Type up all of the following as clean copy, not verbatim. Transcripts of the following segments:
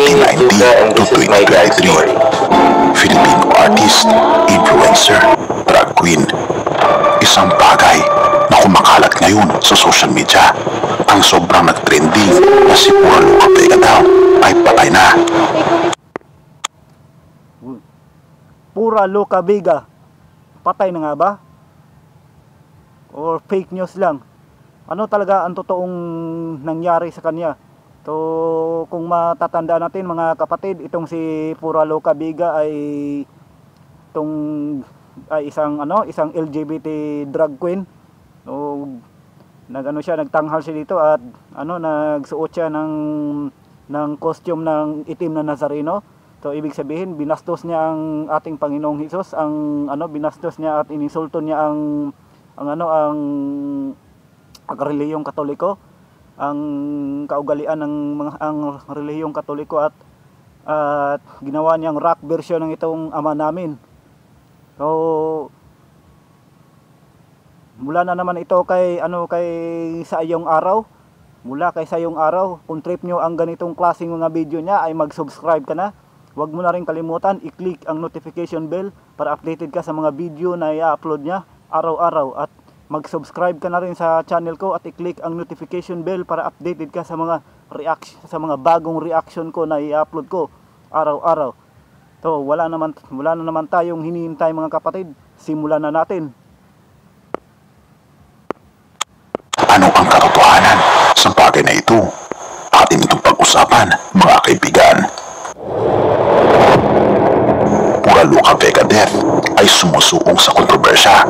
1990 to 2023. Filipino artist, influencer, drag queen. Isang bagay na kumakalat ngayon sa social media. Ang sobrang nag-trending na si Pura Loca Vega daw ay patay na. Pura Loca Vega, patay na nga ba? Or fake news lang? Ano talaga ang totoong nangyari sa kanya? So, kung matatandaan natin mga kapatid, itong si Pura Loca Vega ay isang LGBT drag queen. So, nagtanghal siya dito at nagsuot siya ng costume ng itim na Nazareno. So, ibig sabihin, binastos niya ang ating Panginoong Hesus, binastos niya at ininsulto niya ang relihiyong Katoliko, ang kaugalian ng ang relihiyong Katoliko at ginawa niyang rock version ng itong Ama Namin. So, mula na naman ito kay Sayong Araw. Mula kay Sayong Araw, kung trip nyo ang ganitong klaseng mga video niya ay mag-subscribe ka na. Huwag mo na rin kalimutan i-click ang notification bell para updated ka sa mga video na i-upload niya araw-araw, at mag-subscribe ka na rin sa channel ko at i-click ang notification bell para updated ka sa mga bagong reaction ko na i-upload ko araw-araw. So, wala na naman tayong hinihintay mga kapatid. Simulan na natin. Ano ang katotohanan sa bagay na ito? Atin itong pag-usapan, mga kaibigan. Pura Loca Vega death ay sumusuong sa kontrobersya.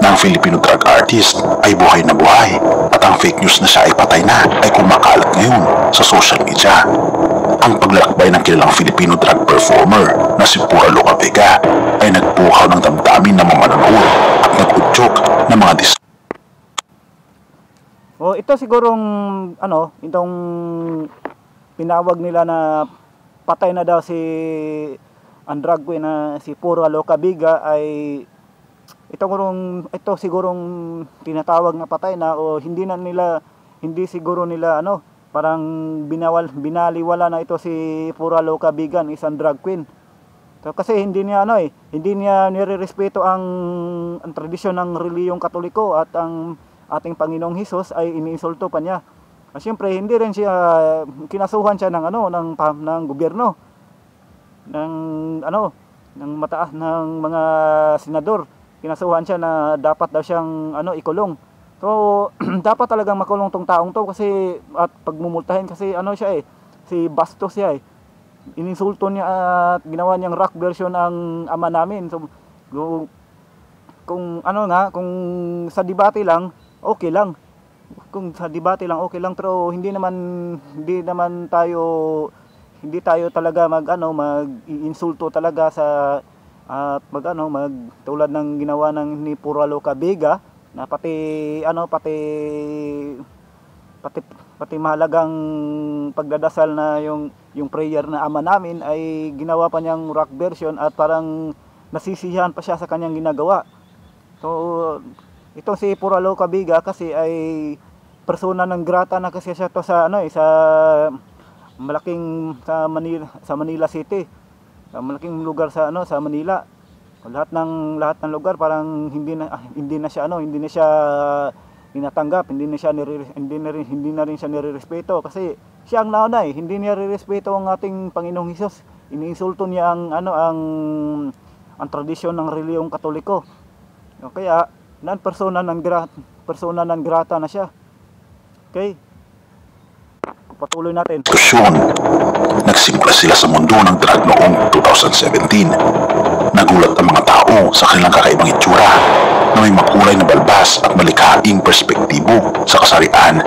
Ng Filipino drag artist ay buhay na buhay, at ang fake news na siya ay patay na ay kumakalat ngayon sa social media. Ang paglalakbay ng kilalang Filipino drag performer na si Pura Loca Vega ay nagpukaw ng damdamin ng mga manonood at nag-udyok ng mga ito sigurong itong pinawag nila na patay na daw si ang drag queen na si Pura Loca Vega ay ito sigurong tinatawag na patay na, o hindi siguro nila parang binaliwala na ito si Pura Loca Vega, isang drag queen. So, kasi hindi niya nirerespeto ang tradisyon ng relihiyong Katoliko, at ang ating Panginoong Hesus ay iniinsulto pa niya. Siyempre hindi rin siya kinasuhan siya ng gobyerno, ng mataas ng mga senador. Kinasuhan siya na dapat daw siyang ikulong. So dapat talagang makulong tong taong to, kasi at pagmumultahin, kasi si bastos siya ininsulto niya at ginawa niyang rock version ng Ama Namin. So kung sa debate lang okay lang. Pero hindi tayo talaga mag-iinsulto talaga sa tulad ng ginawa ni Pura Loca Vega, na pati mahalagang pagdadasal na yung prayer na Ama Namin ay ginawa pa niyang rock version, at parang nasisiyahan pa siya sa kanyang ginagawa. So itong si Pura Loca Vega kasi ay persona ng grata na, kasi siya to sa Manila City, sa malaking lugar sa Manila. Lahat ng lugar parang hindi na siya tinatanggap, hindi na rin siya nirerespeto, kasi siya ang nauna hindi niya nirerespeto ang ating Panginoong Hesus. Iniinsulto niya ang tradisyon ng relihiyong Katoliko. Kaya persona non grata na siya. Okay? Patuloy natin. Nagsimula sila sa mundo ng drag noong 2017. Nagulat ang mga tao sa kanilang kakaibang itsura na may makulay na balbas at malikhaing perspektibo sa kasarian.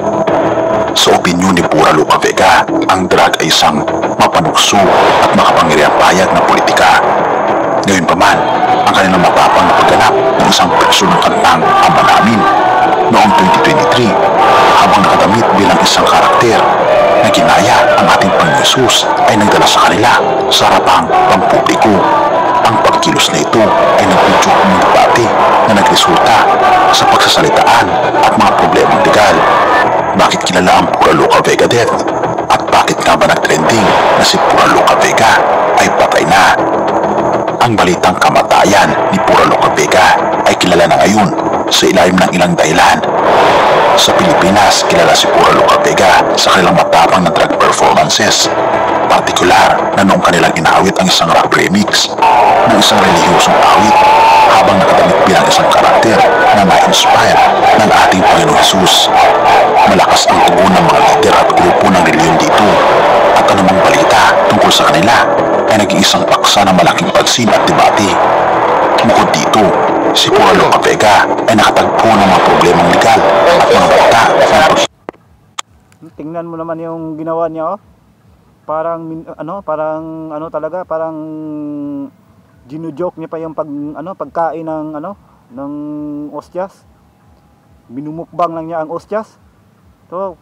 Sa opinyon ni Pura Loca Vega, ang drag ay isang mapanukso at makapangyarihang payag na politika. Ngayon pa man, ang kanilang matapang na pagganap ng isang bersyon ng kantang Ama Namin noong 2023, habang nakadamit bilang isang karakter na ginaya ang ating Panginoong Hesus, ay nagdala sa kanila sa harapang pampubliko. Ang pagkilos na ito ay nagpudyok ng debate na nagresulta sa pagsasalitaan at mga problemang legal. Bakit kilala ang Pura Loca Vega death? At bakit nga habang nagtrending na si Pura Loca Vega ay patay na. Ang balitang kamatayan ni Pura Loca Vega ay kilala na ngayon sa ilalim ng ilang dahilan. Sa Pilipinas, kilala si Pura Loca Vega sa kanilang matapang na drag performances. Partikular na noong kanilang inawit ang isang rap remix ng isang relihiyosong awit habang nakadamit bilang isang karakter na na-inspire ng ating Panginoong Jesus. Malakas ang tugon ng mga leader at grupo ng reliyon dito at anumang balita tungkol sa kanila ay nag-iisang paksa ng malaking pansin at debate. Bukod dito, si Pura Loca Vega ay nakatagpo ng mga problemang legal at mga balita Tingnan mo naman yung ginawa niya, oh. Parang parang ginujoke niya pa yung pagkain ng ostyas. Minumukbang lang niya ang ostyas. So,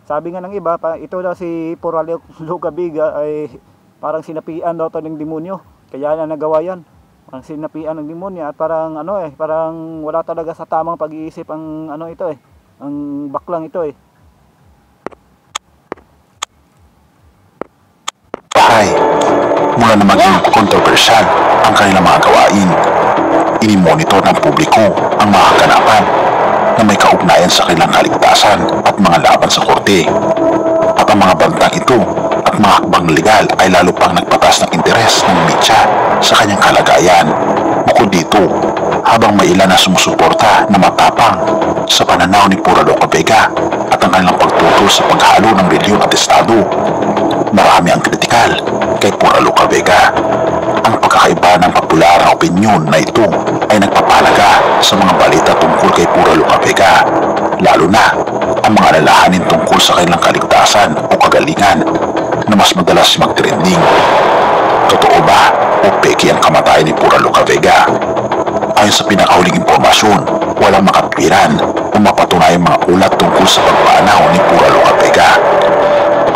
sabi nga ng iba, ito daw si Pura Loca Vega ay parang sinapian daw to ng demonyo. Kaya na nagawa yan. Parang sinapian ng demonyo at parang parang wala talaga sa tamang pag-iisip ang ang baklang ito eh. Mula na maging kontrobersyal ang kanilang mga gawain, inimonitor ng publiko ang mga kaganapan na may kaugnayan sa kanilang kaligtasan at mga laban sa korte. At ang mga bantang ito at mga hakbang legal ay lalo pang nagpatas ng interes ng media sa kanyang kalagayan. Bukod dito, habang may ilan na sumusuporta na matapang sa pananaw ni Pura Loca Vega at ang kanilang pagtutol sa paghalo ng reliyon at estado, marami ang kritikal kay Pura Loca Vega. Ang pagkakaiba ng popular na opinyon na ito ay nagpapahalaga sa mga balita tungkol kay Pura Loca Vega, lalo na ang mga lalahanin tungkol sa kanilang kaligtasan o kagalingan na mas madalas magtrending. Totoo ba o peki ang kamatayan ni Pura Loca Vega? Ayon sa pinakahuling impormasyon, walang makatwiran o mapatunayang mga ulat tungkol sa pagpanaw ni Pura Loca Vega.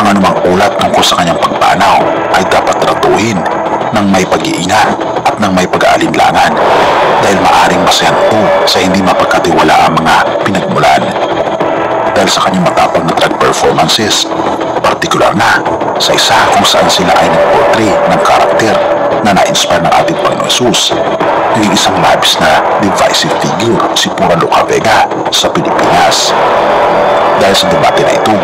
Ang anumang ulat tungkol sa kanyang pagpanaw ay dapat tratuhin ng may pag-iingat at ng may pag-aalinlangan dahil maaring masayan ito sa hindi mapagkatiwala ang mga pinagmulan. Dahil sa kanyang matapang na drag performances, partikular na sa isa kung saan sila ay nag-portray ng karakter na na-inspire ng ating Panginoong Jesus, naging isang labis na divisive figure si Pura Loca Vega sa Pilipinas. Dahil sa debate na ito,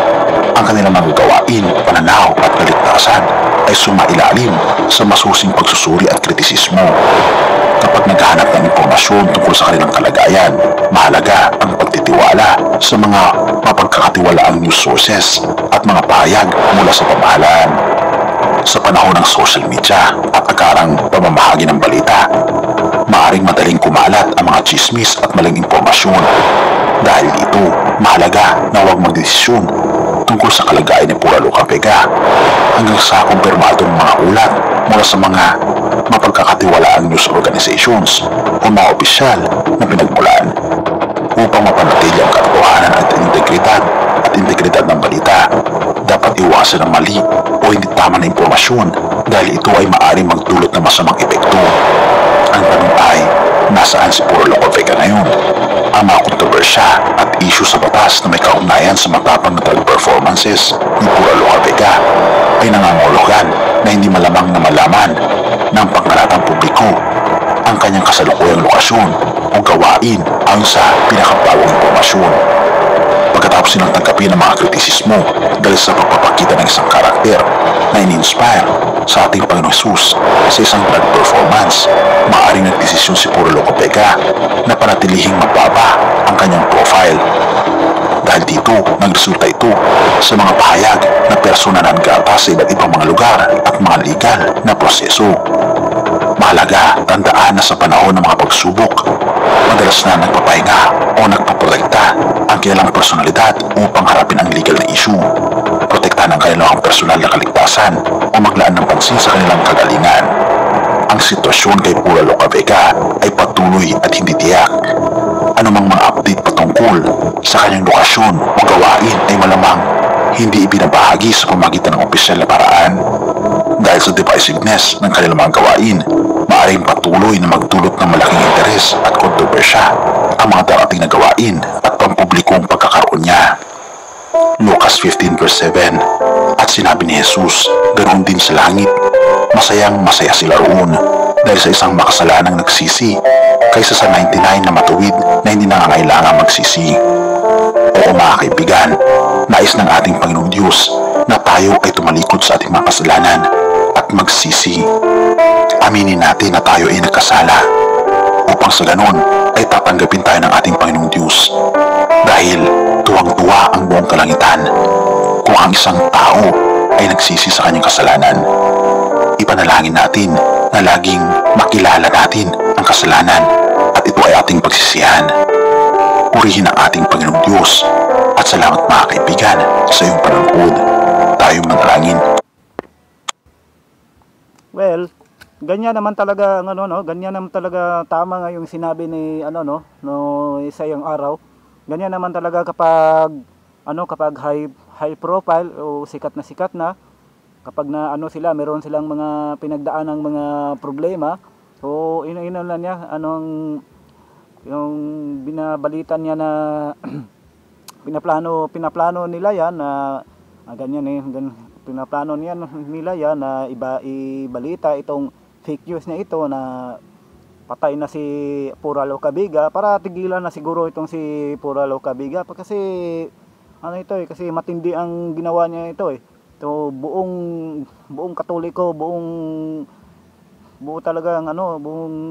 ang kanilang mga gawain, pananaw at kaligtasan ay sumailalim sa masusing pagsusuri at kritisismo. Kapag naghahanap ng impormasyon tungkol sa kanilang kalagayan, mahalaga ang pagtitiwala sa mga mapagkakatiwalaang news sources at mga pahayag mula sa pamahalaan. Sa panahon ng social media at akarang pamamahagi ng balita, maaring madaling kumalat ang mga chismis at maling impormasyon. Dahil dito, mahalaga na huwag magdesisyon tungkol sa kalagayan ni Pura Loca Vega hanggang sa kumpirmadong mga ulat mula sa mga mapagkakatiwalaang news organizations o mga opisyal na pinagmulan. Upang mapanatili ang katotohanan at integridad ng balita, dapat iwasan ang mali o hindi tama na impormasyon dahil ito ay maaaring magdulot ng masamang epekto. Ang tanong ay, nasaan si Pura Loca Vega ngayon? Ang mga kontrobersya at issue sa batas na may kaugnayan sa matapang na drag performances ni Pura Loca Vega ay nangangahulugan na hindi malamang na malaman ng pangkalatang publiko ang kanyang kasalukuyang lokasyon o gawain ayon sa pinakabagong impormasyon. Pagkatapos silang tanggapin ang mga kritisismo dahil sa pagpapakita ng isang karakter na in-inspire sa ating Panginoong Jesus sa isang drag performance, maaaring nagdesisyon si Pura Loca Vega na panatilihing mababa ang kanyang profile. Dahil dito, nagresulta ito sa mga pahayag na persona non grata sa iba't ibang mga lugar at mga legal na proseso. Mahalaga, tandaan na sa panahon ng mga pagsubok, madalas na nagpapahinga o nagpaprotekta ang kilalang personalidad upang harapin ang legal na issue, protektahan ang kanilang personal na kaligtasan o maglaan ng pansin sa kanilang kagalingan. Ang sitwasyon kay Pura Loca Vega ay patuloy at hindi tiyak. Anumang mga update patungkol sa kanyang lokasyon o gawain ay malamang hindi ibinabahagi sa pamagitan ng opisyal na paraan. Dahil sa divisiveness ng kanilang mga gawain, maaaring patuloy na magdulot ng malaking interes at kontrobersya ang mga darating na gawain at pampublikong pagkakaroon niya. Lucas 15:7. At sinabi ni Jesus, ganoon din sa langit. Masayang masaya sila roon dahil sa isang makasalanang nagsisi kaysa sa 99 na matuwid na hindi nangangailangan magsisi. Oo mga kaibigan, nais ng ating Panginoong Diyos na tayo ay tumalikod sa ating mga kasalanan at magsisi. Aminin natin na tayo ay nagkasala upang sa ganon ay tatanggapin tayo ng ating Panginoong Diyos. Dahil tuwang-tuwa ang buong kalangitan kung ang isang tao ay nagsisi sa kanyang kasalanan. Ipanalangin natin na laging makilala natin ang kasalanan at ito ay ating pagsisihan. Purihin ang ating Panginoong Diyos at salamat mga kaibigan sa iyong panonood. Tayong manalangin. Well, ganyan naman talaga ganyan naman talaga tama nga yung sinabi ni sa iyong araw. Ganyan naman talaga kapag kapag high profile o sikat na kapag na sila, meron silang mga pinagdaanang mga problema. So ino lang niya yung binabalitan niya na pinaplano nila yan na pinaplano nila yan na ibalita itong fake news na ito na patay na si Pura Locabiga para tigilan na siguro itong si Pura Locabiga kasi kasi matindi ang ginawa niya ito eh. So buong Katoliko, buong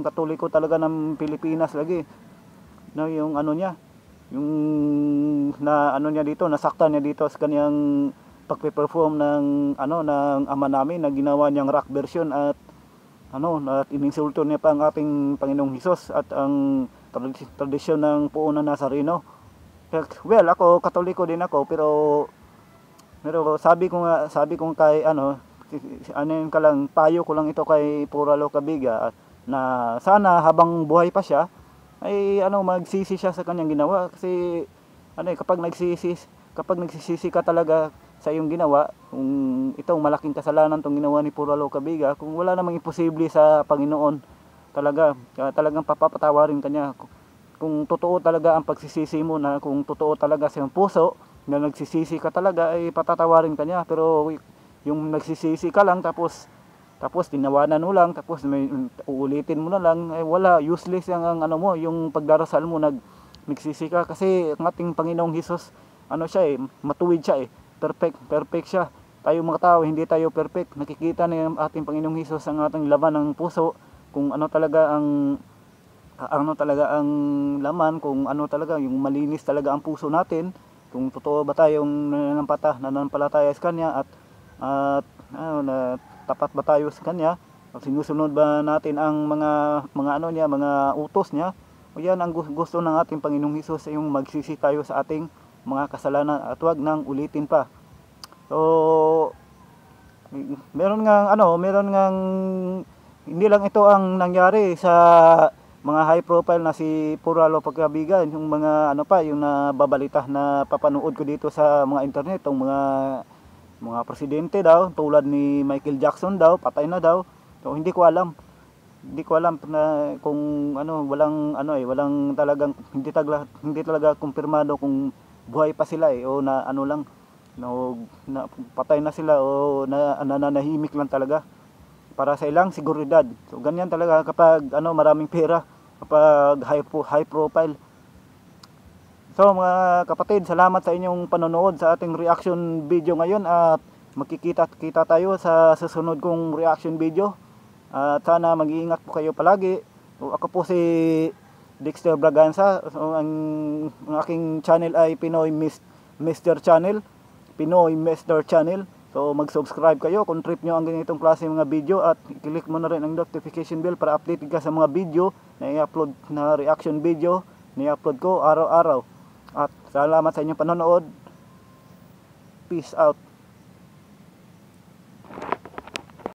Katoliko talaga ng Pilipinas lagi. No, yung niya, yung niya dito, nasaktan niya dito sa kanyang pagpe-perform ng Ama Namin na ginawa niyang rock version at ininsulto niya pa ang ating Panginoong Hesus at ang tradisyon ng Puunan Nazareno. Well, ako Katoliko din ako pero sabi ko kay payo ko lang ito kay Pura Locabiga na sana habang buhay pa siya ay magsisi siya sa kanyang ginawa kasi kapag nagsisisi ka talaga sa iyong ginawa, kung itong malaking kasalanan tong ginawa ni Pura Locabiga, kung wala namang imposible sa Panginoon talagang papapatawarin kanya. Kung totoo talaga ang pagsisisi mo na kung totoo talaga sa iyong puso na nagsisisi ka talaga ay patatawarin kanya. Pero yung nagsisisi ka lang tapos tinawanan mo lang tapos uulitin mo na lang ay wala, useless ang yung pagdarasal mo nagsisi ka kasi ang ating Panginoong Hesus matuwid siya perfect siya. Tayo mga tao hindi tayo perfect. Nakikita na yung ating Panginoong Hesus ang ating laman ng puso kung talaga ang laman, kung talaga yung malinis talaga ang puso natin, kung totoo ba tayong nananampalataya sa Kanya at tapat ba tayo sa Kanya, at sinusunod ba natin ang mga utos niya. O yan ang gusto ng ating Panginoong Hesus, yung magsisi tayo sa ating mga kasalanan at wag nang ulitin pa. So meron ngang hindi lang ito ang nangyari sa mga high profile na si Pura Locabiga, yung mga yung nababalita na papanood ko dito sa mga internet, yung mga presidente daw tulad ni Michael Jackson daw patay na daw. So hindi ko alam na kung walang talagang hindi talaga kumpirmado kung buhay pa sila o na na patay na sila o nananahimik lang talaga para sa ilang seguridad. So ganyan talaga kapag maraming pera, kapag high profile. So mga kapatid, salamat sa inyong panonood sa ating reaction video ngayon at magkikita tayo sa susunod kong reaction video. At sana mag-iingat po kayo palagi. So, ako po si Dexter Braganza. So, ang aking channel ay Pinoy Mr. Channel. Pinoy Mr. Channel. So mag-subscribe kayo kung trip nyo ang ganitong klase mga video at i-click mo na rin ang notification bell para update ka sa mga video na i-upload na reaction video na i-upload ko araw-araw. At salamat sa inyong panonood. Peace out.